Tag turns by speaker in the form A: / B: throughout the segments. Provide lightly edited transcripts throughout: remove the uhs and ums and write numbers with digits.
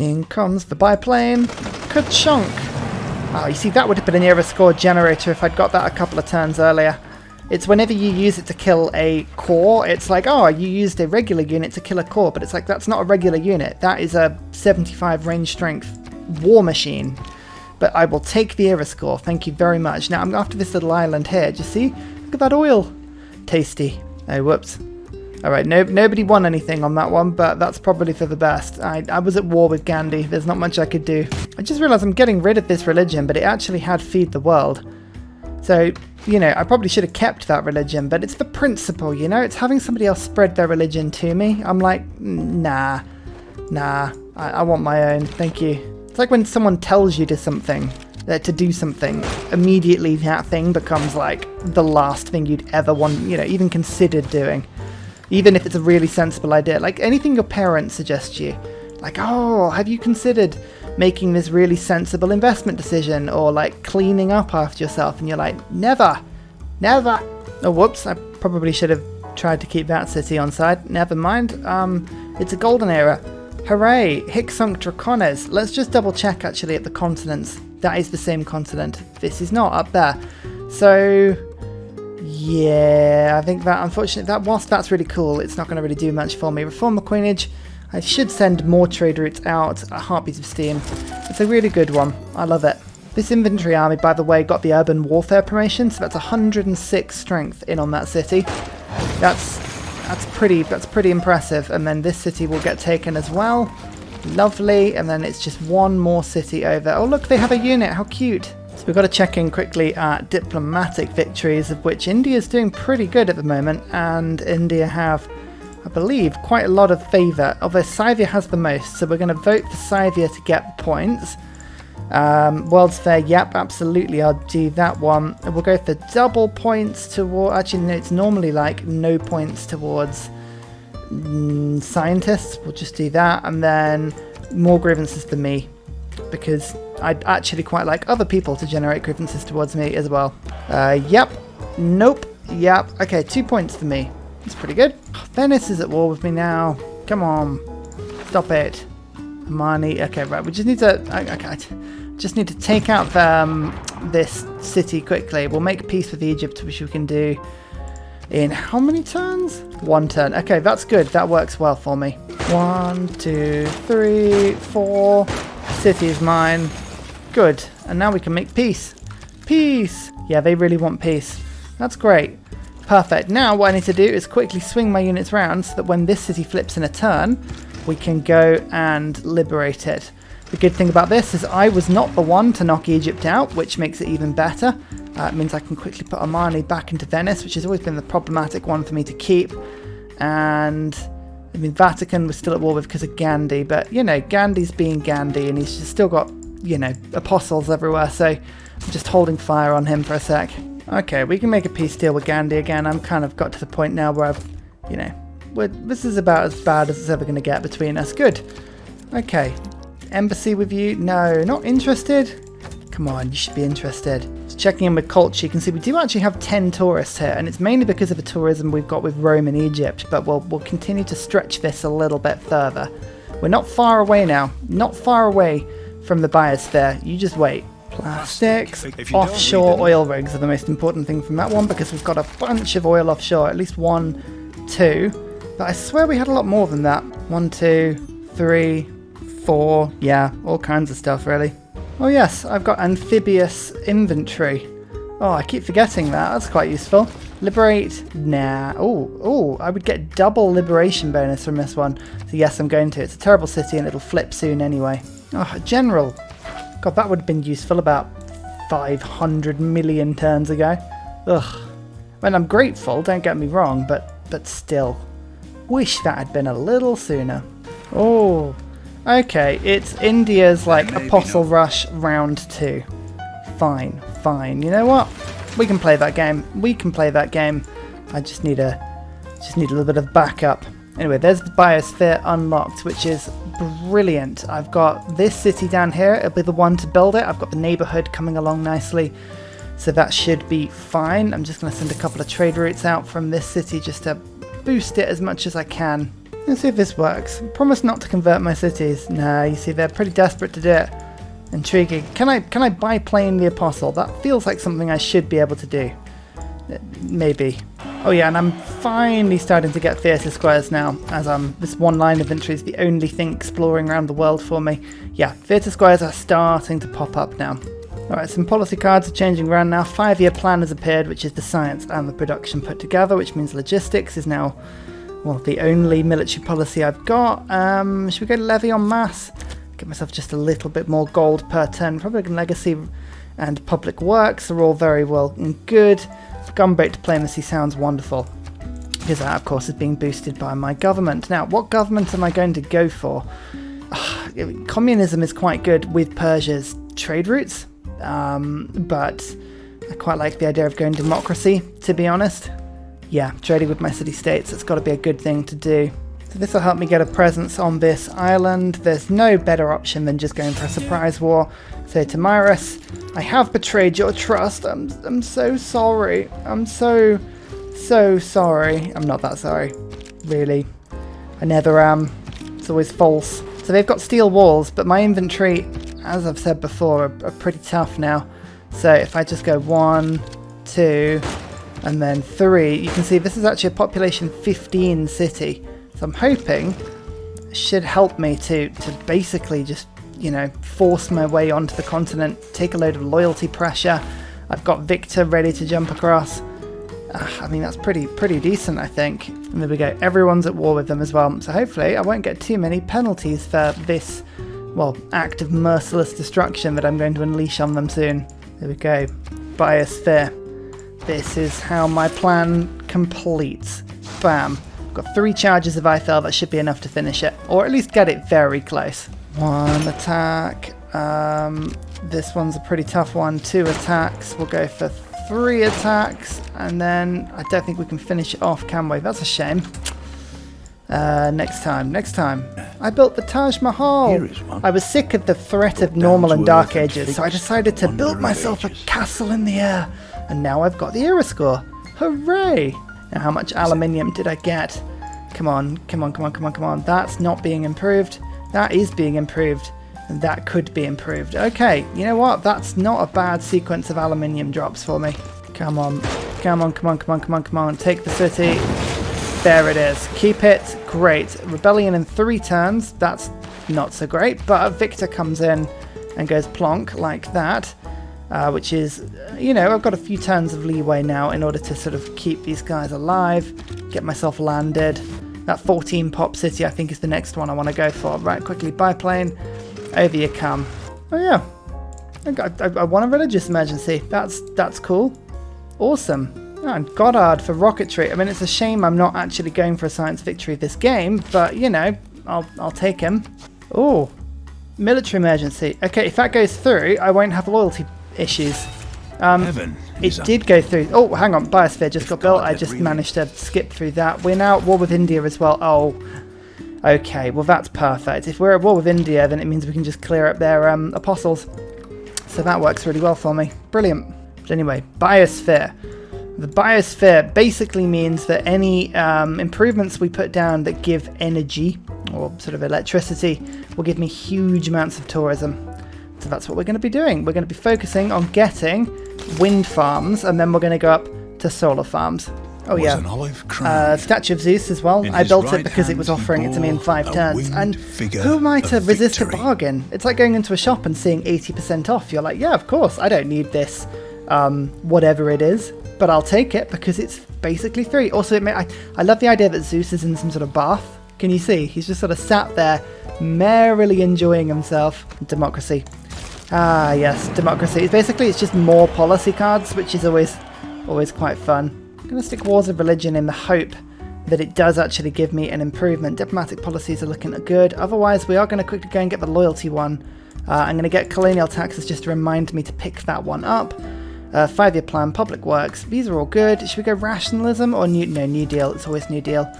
A: In comes the biplane. Ka-chunk! Oh, you see, that would have been an era score generator if I'd got that a couple of turns earlier. It's whenever you use it to kill a core, it's like, oh, you used a regular unit to kill a core, but it's like, that's not a regular unit. That is a 75 range strength war machine. But I will take the era score, thank you very much. Now, I'm after this little island here. Do you see? Look at that oil. Tasty. Oh, whoops. Alright, nobody won anything on that one, but that's probably for the best. I was at war with Gandhi. There's not much I could do. I just realised I'm getting rid of this religion, but it actually had feed the world. So, you know, I probably should have kept that religion, but it's the principle, you know? It's having somebody else spread their religion to me. I'm like, nah, I want my own, thank you. It's like when someone tells you to do something, immediately that thing becomes like the last thing you'd ever want, you know, even considered doing. Even if it's a really sensible idea. Like anything your parents suggest you. Like, oh, have you considered making this really sensible investment decision? Or like cleaning up after yourself? And you're like, never. Oh, whoops, I probably should have tried to keep that city on side. Never mind. It's a golden era. Hooray! Hicksunk Dracones. Let's just double check actually at the continents. That is the same continent. This is not up there. So, yeah, I think that, unfortunately, whilst that's really cool, it's not going to really do much for me. Reform the coinage. I should send more trade routes out at Heartbeats of Steam. It's a really good one. I love it. This infantry army, by the way, got the urban warfare promotion, so that's 106 strength in on that city. That's pretty impressive. And then this city will get taken as well. Lovely. And then it's just one more city over. Oh, look, they have a unit. How cute. So we've got to check in quickly at diplomatic victories, of which India's doing pretty good at the moment. And India have, I believe, quite a lot of favour. Although Scythia has the most. So we're going to vote for Scythia to get the points. World's Fair, yep, absolutely, I'll do that one. We'll go for double points toward, actually no, it's normally like no points towards scientists. We'll just do that, and then more grievances for me, because I'd actually quite like other people to generate grievances towards me as well. Yep, nope, yep, okay, 2 points for me. That's pretty good. Venice is at war with me now. Come on, stop it. Money. Okay, right. We just need to. Okay, just need to take out this city quickly. We'll make peace with Egypt, which we can do in how many turns? 1 turn. Okay, that's good. That works well for me. 1, 2, 3, 4. City is mine. Good. And now we can make peace. Peace. Yeah, they really want peace. That's great. Perfect. Now what I need to do is quickly swing my units around so that when this city flips in a turn, we can go and liberate it. The good thing about this is I was not the one to knock Egypt out, which makes it even better. It means I can quickly put Omani back into Venice, which has always been the problematic one for me to keep. And, I mean, Vatican was still at war with because of Gandhi, but, you know, Gandhi's being Gandhi, and he's just still got, you know, apostles everywhere, so I'm just holding fire on him for a sec. Okay, we can make a peace deal with Gandhi again. I'm kind of got to the point now where I've, you know, this is about as bad as it's ever going to get between us. Good. Okay. Embassy with you? No, not interested? Come on, you should be interested. Just checking in with culture, you can see we do actually have 10 tourists here, and it's mainly because of the tourism we've got with Rome and Egypt, but we'll continue to stretch this a little bit further. We're not far away now. Not far away from the Biosphere. You just wait. Plastics, offshore oil rigs are the most important thing from that one, because we've got a bunch of oil offshore, at least 1, 2. But I swear we had a lot more than that. 1, 2, 3, 4. Yeah, all kinds of stuff, really. Oh yes, I've got amphibious inventory. Oh, I keep forgetting that. That's quite useful. Liberate. Nah. Oh, I would get double liberation bonus from this one. So yes, I'm going to. It's a terrible city and it'll flip soon anyway. Oh, general. God, that would have been useful about 500 million turns ago. Ugh. I mean, I'm grateful, don't get me wrong, but still. Wish that had been a little sooner. Oh, okay, it's India's like Apostle Rush round 2. Fine. You know what? We can play that game. I just need a little bit of backup. Anyway, there's the Biosphere unlocked, which is brilliant. I've got this city down here. It'll be the one to build it. I've got the neighborhood coming along nicely, so that should be fine. I'm just going to send a couple of trade routes out from this city just to boost it as much as I can. Let's see if this works. Promise not to convert my cities. Nah, you see, they're pretty desperate to do it. Intriguing. Can I biplane the Apostle? That feels like something I should be able to do. Maybe. Oh yeah, and I'm finally starting to get theatre squares now, as this one line of infantry is the only thing exploring around the world for me. Yeah, theatre squares are starting to pop up now. Alright, some policy cards are changing around now. 5-year plan has appeared, which is the science and the production put together, which means logistics is now, well, the only military policy I've got. Should we go to levy en masse? Get myself just a little bit more gold per turn. Republic and legacy and public works are all very well and good. Gunboat diplomacy sounds wonderful, because that, of course, is being boosted by my government. Now, what government am I going to go for? Communism is quite good with Persia's trade routes, but I quite like the idea of going democracy, to be honest. Yeah, trading with my city-states, it's got to be a good thing to do. So this will help me get a presence on this island. There's no better option than just going for a surprise war. So to Cyrus, I have betrayed your trust. I'm so sorry. I'm so sorry. I'm not that sorry, really. I never am. It's always false. So they've got steel walls, but my infantry, as I've said before, are pretty tough now. So if I just go 1, 2, and then 3, you can see this is actually a population 15 city. So I'm hoping it should help me to basically just, you know, force my way onto the continent, take a load of loyalty pressure. I've got Victor ready to jump across. I mean, that's pretty decent, I think. And there we go. Everyone's at war with them as well. So hopefully I won't get too many penalties for this, well, act of merciless destruction that I'm going to unleash on them soon. There we go. Biosphere. This is how my plan completes. Bam. Got 3 charges of Eiffel. That should be enough to finish it, or at least get it very close. 1 attack. This one's a pretty tough one. 2 attacks. We'll go for 3 attacks, and then I don't think we can finish it off, can we? That's a shame. Next time. I built the Taj Mahal. I was sick of the threat of normal and dark ages, so I decided to build myself a castle in the air, and now I've got the era score. Hooray! Now, how much aluminium did I get? Come on. That's not being improved. That is being improved. And that could be improved. Okay, you know what? That's not a bad sequence of aluminium drops for me. Come on. Take the city. There it is. Keep it. Great. Rebellion in 3 turns. That's not so great. But Victor comes in and goes plonk like that. Which is, you know, I've got a few turns of leeway now in order to sort of keep these guys alive, get myself landed. That 14 pop city, I think, is the next one I want to go for. Right, quickly, biplane, over you come. Oh yeah, I want a religious emergency. That's cool. Awesome. Oh, and Goddard for rocketry. I mean, it's a shame I'm not actually going for a science victory this game, but, you know, I'll take him. Oh, military emergency. Okay, if that goes through, I won't have loyalty issues. It did go through. Oh, hang on. Biosphere just got built. I just managed to skip through that. We're now at war with India as well. Oh, okay. Well, that's perfect. If we're at war with India, then it means we can just clear up their apostles. So that works really well for me. Brilliant. But anyway, Biosphere. The Biosphere basically means that any improvements we put down that give energy or sort of electricity will give me huge amounts of tourism. So that's what we're going to be doing. We're going to be focusing on getting wind farms, and then we're going to go up to solar farms. Oh yeah, Statue of Zeus as well. I built it because it was offering it to me in 5 turns. And who am I to resist a bargain? It's like going into a shop and seeing 80% off. You're like, yeah, of course, I don't need this, whatever it is, but I'll take it because it's basically free. Also, I love the idea that Zeus is in some sort of bath. Can you see? He's just sort of sat there, merrily enjoying himself. Democracy. Ah, yes, democracy. Basically, it's just more policy cards, which is always quite fun. I'm going to stick Wars of Religion in the hope that it does actually give me an improvement. Diplomatic policies are looking good. Otherwise, we are going to quickly go and get the loyalty one. I'm going to get colonial taxes just to remind me to pick that one up. 5-year plan, public works. These are all good. Should we go rationalism or New Deal? It's always New Deal.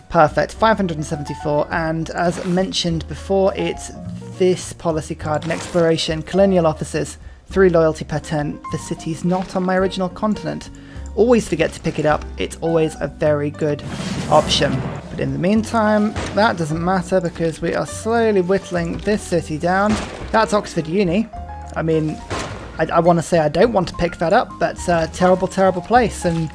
A: Perfect. 574. And as mentioned before, it's this policy card in exploration. Colonial officers, 3 loyalty per turn for cities not on my original continent. Always forget to pick it up. It's always a very good option. But But in the meantime, that doesn't matter because we are slowly whittling this city down. That's Oxford Uni. I mean, I want to say I don't want to pick that up. That's a terrible, terrible place. And,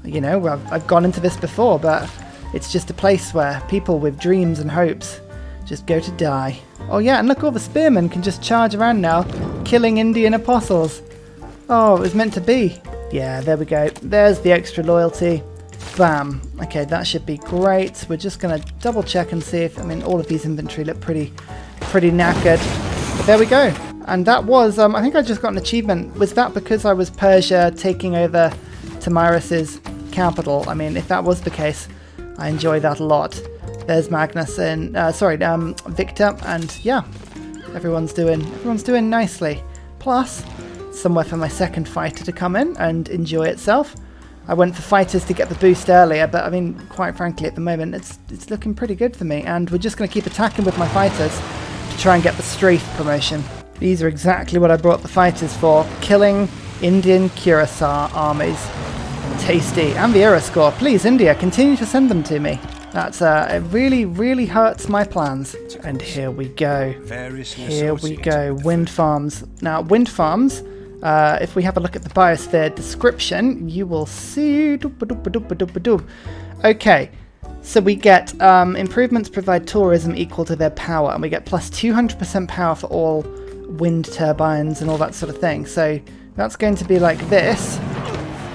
A: you know, I've gone into this before, but it's just a place where people with dreams and hopes just go to die. Oh yeah, and look, all the spearmen can just charge around now, killing Indian apostles. Oh, it was meant to be. Yeah, there we go. There's the extra loyalty. Bam. Okay, that should be great. We're just going to double check and see if, I mean, all of these inventory look pretty knackered. But there we go. And that was, I think I just got an achievement. Was that because I was Persia taking over Cyrus's capital? I mean, if that was the case, I enjoy that a lot. There's Magnus and, Victor, and yeah, everyone's doing nicely. Plus, somewhere for my second fighter to come in and enjoy itself. I went for fighters to get the boost earlier, but I mean, quite frankly, at the moment, it's looking pretty good for me. And we're just going to keep attacking with my fighters to try and get the strafe promotion. These are exactly what I brought the fighters for. Killing Indian Curacao armies. Tasty. And the error score. Please, India, continue to send them to me. That's it really, really hurts my plans. And here we go. Here we go. Wind farms. Now, wind farms, if we have a look at the Biosphere description, you will see... Okay, so we get improvements provide tourism equal to their power, and we get plus 200% power for all wind turbines and all that sort of thing. So that's going to be like this.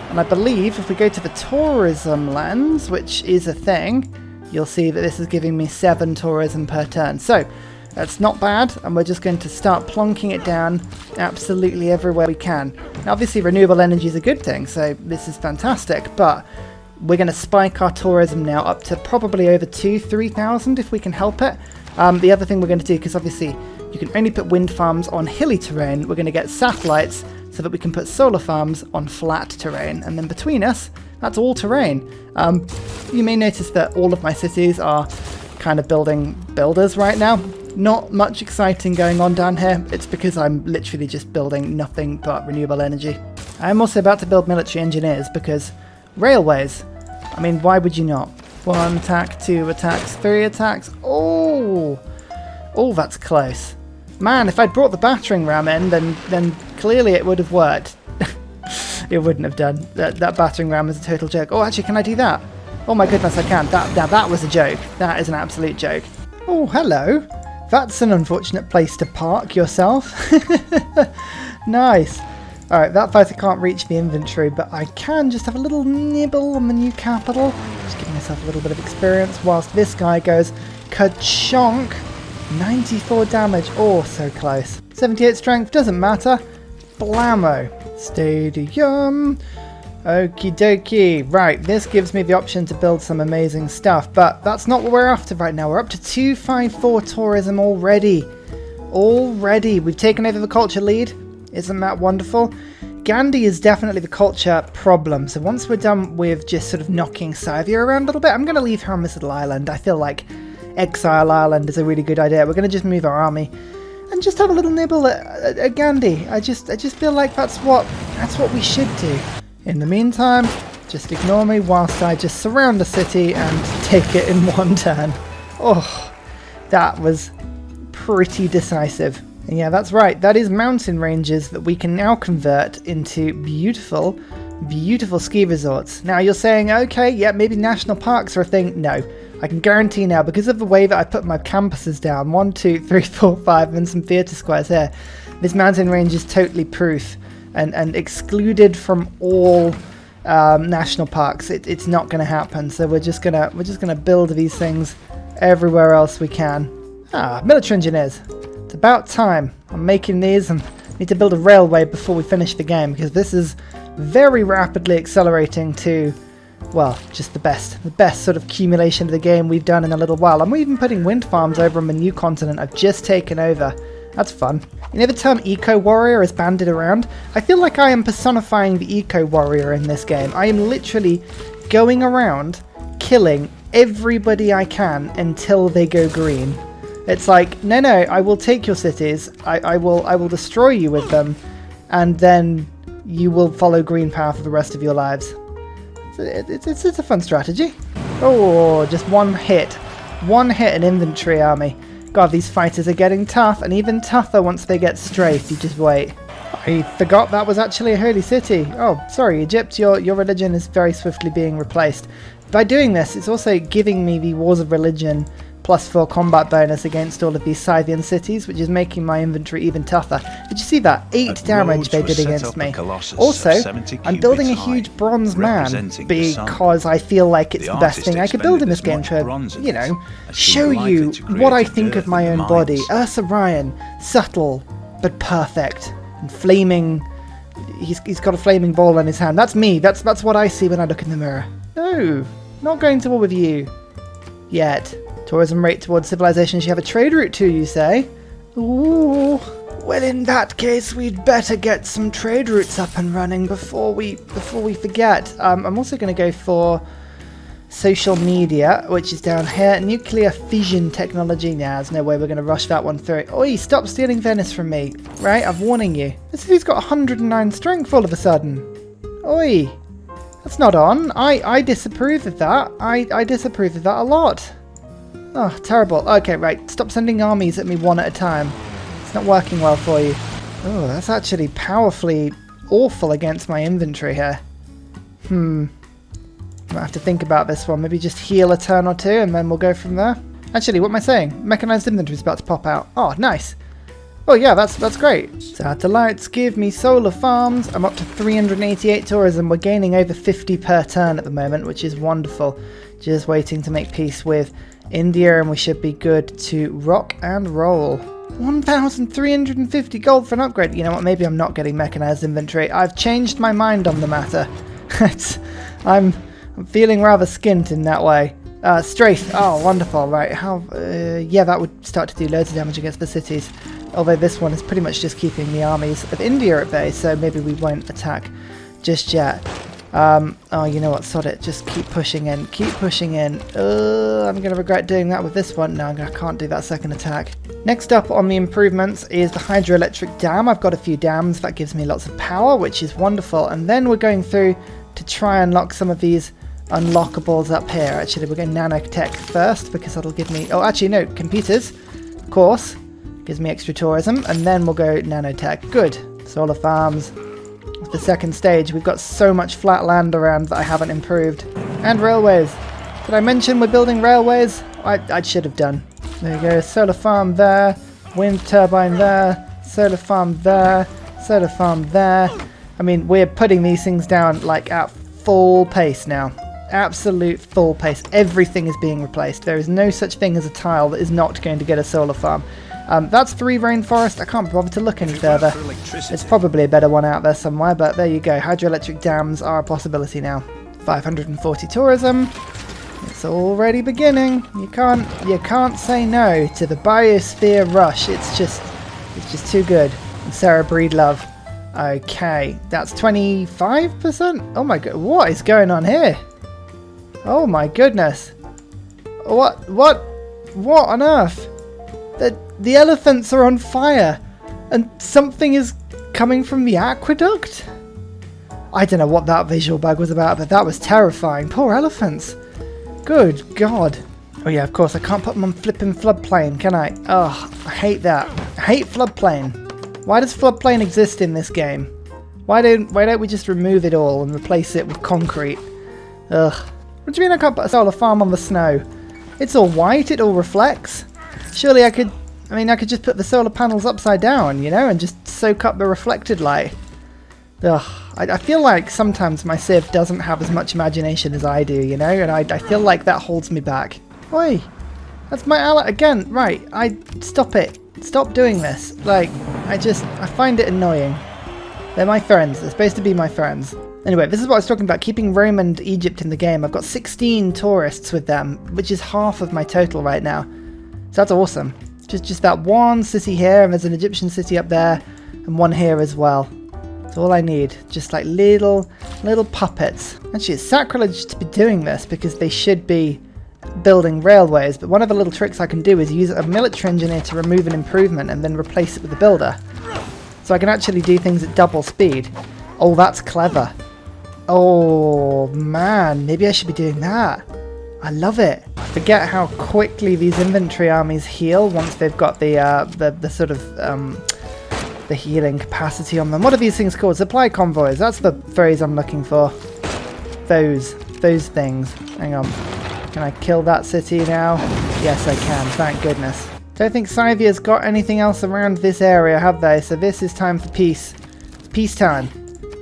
A: And I believe if we go to the tourism lens, which is a thing, you'll see that this is giving me 7 tourism per turn. So that's not bad, and we're just going to start plonking it down absolutely everywhere we can. Now, obviously, renewable energy is a good thing, so this is fantastic, but we're going to spike our tourism now up to probably over 2,000-3,000 if we can help it. The other thing we're going to do, because obviously you can only put wind farms on hilly terrain, we're going to get satellites so that we can put solar farms on flat terrain. And then between us, that's all terrain. You may notice that all of my cities are kind of builders right now. Not much exciting going on down here. It's because I'm literally just building nothing but renewable energy. I'm also about to build military engineers because railways, I mean, why would you not? 1 attack, 2 attacks, 3 attacks. Oh, that's close. Man, if I'd brought the battering ram in, then clearly it would have worked. It wouldn't have done. That battering ram is a total joke. Oh, actually, can I do that? Oh my goodness, I can. That was a joke. That is an absolute joke. Oh, hello. That's an unfortunate place to park yourself. Nice. Alright, that fighter can't reach the inventory, but I can just have a little nibble on the new capital. Just give myself a little bit of experience whilst this guy goes ka-chonk. 94 damage. Oh, so close. 78 strength, doesn't matter. Blammo. Stadium. Okie dokie. Right, this gives me the option to build some amazing stuff, but that's not what we're after right now. We're up to 254 tourism already. We've taken over the culture lead. Isn't that wonderful? Gandhi is definitely the culture problem, so once we're done with just sort of knocking Scythia around a little bit, I'm going to leave her on this little island. I feel like Exile Island is a really good idea. We're going to just move our army and just have a little nibble at Gandhi. I just feel like that's what we should do. In the meantime, just ignore me whilst I just surround the city and take it in 1 turn. Oh, that was pretty decisive. And yeah, that's right. That is mountain ranges that we can now convert into beautiful, beautiful ski resorts. Now you're saying, okay, yeah, maybe national parks are a thing. No, I can guarantee now, because of the way that I put my campuses down, 1, 2, 3, 4, 5, and some theatre squares here, this mountain range is totally proof and excluded from all national parks. It's not going to happen. So we're just gonna build these things everywhere else we can. Military engineers. It's about time. I'm making these and need to build a railway before we finish the game, because this is very rapidly accelerating to, well, just the best sort of accumulation of the game we've done in a little while. I'm even putting wind farms over on the new continent I've just taken over. That's fun. You know, the term eco-warrior is bandied around. I feel like I am personifying the eco-warrior in this game. I am literally going around killing everybody I can until they go green. It's like, no, I will take your cities, I will destroy you with them, and then you will follow green power for the rest of your lives. It's a fun strategy. Oh, just one hit. One hit an infantry army. God, these fighters are getting tough, and even tougher once they get strafed. You just wait. I forgot that was actually a holy city. Oh, sorry, Egypt, your religion is very swiftly being replaced. By doing this, it's also giving me the Wars of Religion +4 combat bonus against all of these Scythian cities, which is making my inventory even tougher. Did you see that? 8 damage they did against me. Also, I'm building a huge bronze man because I feel like it's the best thing I could build in this game to, you know, show you what I think of my own body. Ursa Ryan, subtle but perfect, and flaming. He's got a flaming ball in his hand. That's me. That's what I see when I look in the mirror. No, not going to war with you yet. Tourism rate towards civilizations you have a trade route to, you say? Ooh. Well, in that case, we'd better get some trade routes up and running before we forget. I'm also going to go for social media, which is down here. Nuclear fission technology. Nah, there's no way we're going to rush that one through. Oi, stop stealing Venice from me. Right, I'm warning you. This city's got 109 strength all of a sudden. Oi, that's not on. I disapprove of that. I disapprove of that a lot. Oh, terrible. Okay, right. Stop sending armies at me one at a time. It's not working well for you. Oh, that's actually powerfully awful against my inventory here. I might have to think about this one. Maybe just heal a turn or two and then we'll go from there. Actually, what am I saying? Mechanized inventory is about to pop out. Oh, nice. Oh yeah, that's great. Satellites give me solar farms. I'm up to 388 tourism. We're gaining over 50 per turn at the moment, which is wonderful. Just waiting to make peace with India, and we should be good to rock and roll. 1,350 gold for an upgrade. You know what, maybe I'm not getting mechanized inventory. I've changed my mind on the matter. I'm feeling rather skint in that way. Strafe. Oh, wonderful. Right, yeah, that would start to do loads of damage against the cities. Although this one is pretty much just keeping the armies of India at bay, so maybe we won't attack just yet. Oh, you know what, sod it, just keep pushing in, keep pushing in. I'm going to regret doing that with this one. No, I can't do that second attack. Next up on the improvements is the Hydroelectric Dam. I've got a few dams, that gives me lots of power, which is wonderful. And then we're going through to try and lock some of these unlockables up here. Actually, we're going nanotech first, because that'll give me... Oh, actually, no, computers, of course, gives me extra tourism. And then we'll go nanotech. Good. Solar farms. The second stage. We've got so much flat land around that I haven't improved. And railways. Did I mention we're building railways? I should have done. There you go. Solar farm there. Wind turbine there. Solar farm there. Solar farm there. I mean, we're putting these things down like at full pace now. Absolute full pace. Everything is being replaced. There is no such thing as a tile that is not going to get a solar farm. That's 3 rainforest. I can't bother to look any further. There's probably a better one out there somewhere, but there you go. Hydroelectric dams are a possibility now. 540 tourism. It's already beginning. You can't say no to the Biosphere rush. It's just too good. And Sarah Breedlove. Okay, that's 25%. Oh my god, what is going on here? Oh my goodness. What on earth? The elephants are on fire, and something is coming from the aqueduct? I don't know what that visual bug was about, but that was terrifying. Poor elephants. Good God. Oh yeah, of course, I can't put them on flipping floodplain, can I? Oh, I hate that. I hate floodplain. Why does floodplain exist in this game? Why don't we just remove it all and replace it with concrete? Ugh. What do you mean I can't put a solar farm on the snow? It's all white, it all reflects. Surely I could just put the solar panels upside down, you know, and just soak up the reflected light. Ugh, I feel like sometimes my Civ doesn't have as much imagination as I do, you know, and I feel like that holds me back. Oi, that's my ally again. Right, stop it. Stop doing this. Like, I find it annoying. They're my friends. They're supposed to be my friends. Anyway, this is what I was talking about, keeping Rome and Egypt in the game. I've got 16 tourists with them, which is half of my total right now. So that's awesome. Just that one city here, and there's an Egyptian city up there, and one here as well. That's all I need. Just like little puppets. Actually, it's sacrilege to be doing this, because they should be building railways, but one of the little tricks I can do is use a military engineer to remove an improvement and then replace it with a builder. So I can actually do things at double speed. Oh, that's clever. Oh man, maybe I should be doing that. I love it. I forget how quickly these infantry armies heal once they've got the sort of the healing capacity on them. What are these things called? Supply convoys. That's the phrase I'm looking for. Those things. Hang on. Can I kill that city now? Yes, I can. Thank goodness. Don't think Scythia's got anything else around this area, have they? So this is time for peace. It's peace time.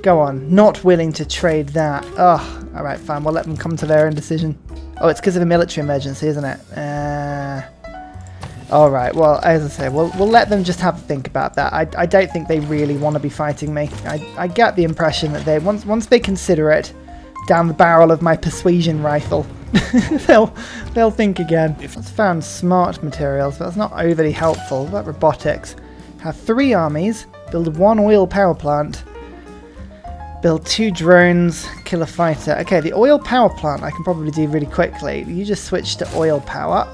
A: Go on. Not willing to trade that. Ugh. Alright, fine. We'll let them come to their own decision. Oh, it's because of a military emergency, isn't it? Alright, well, as I say, we'll let them just have a think about that. I don't think they really want to be fighting me. I get the impression that they once they consider it down the barrel of my persuasion rifle, they'll think again. Let's found smart materials, but that's not overly helpful. What about robotics? Have 3 armies, build 1 oil power plant, build 2 drones, kill a fighter. Okay, the oil power plant I can probably do really quickly. You just switch to oil power.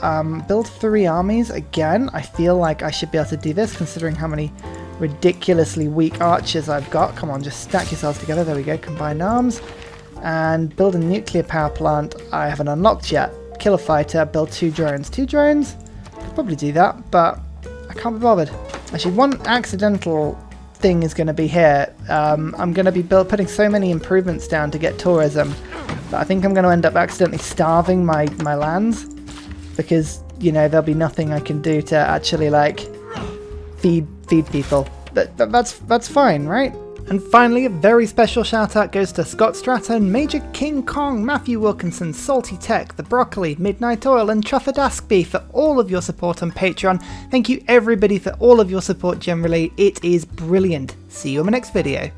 A: Build 3 armies. Again, I feel like I should be able to do this considering how many ridiculously weak archers I've got. Come on, just stack yourselves together. There we go, combined arms. And build a nuclear power plant. I haven't unlocked yet. Kill a fighter, build 2 drones. 2 drones? Could probably do that, but I can't be bothered. Actually, one accidental thing is going to be here. I'm going to be putting so many improvements down to get tourism that I think I'm going to end up accidentally starving my lands, because, you know, there'll be nothing I can do to actually, like, feed people. That's fine, right? And finally, a very special shout out goes to Scott Stratton, Major King Kong, Matthew Wilkinson, Salty Tech, The Broccoli, Midnight Oil, and Trufford Askby for all of your support on Patreon. Thank you everybody for all of your support generally. It is brilliant. See you in my next video.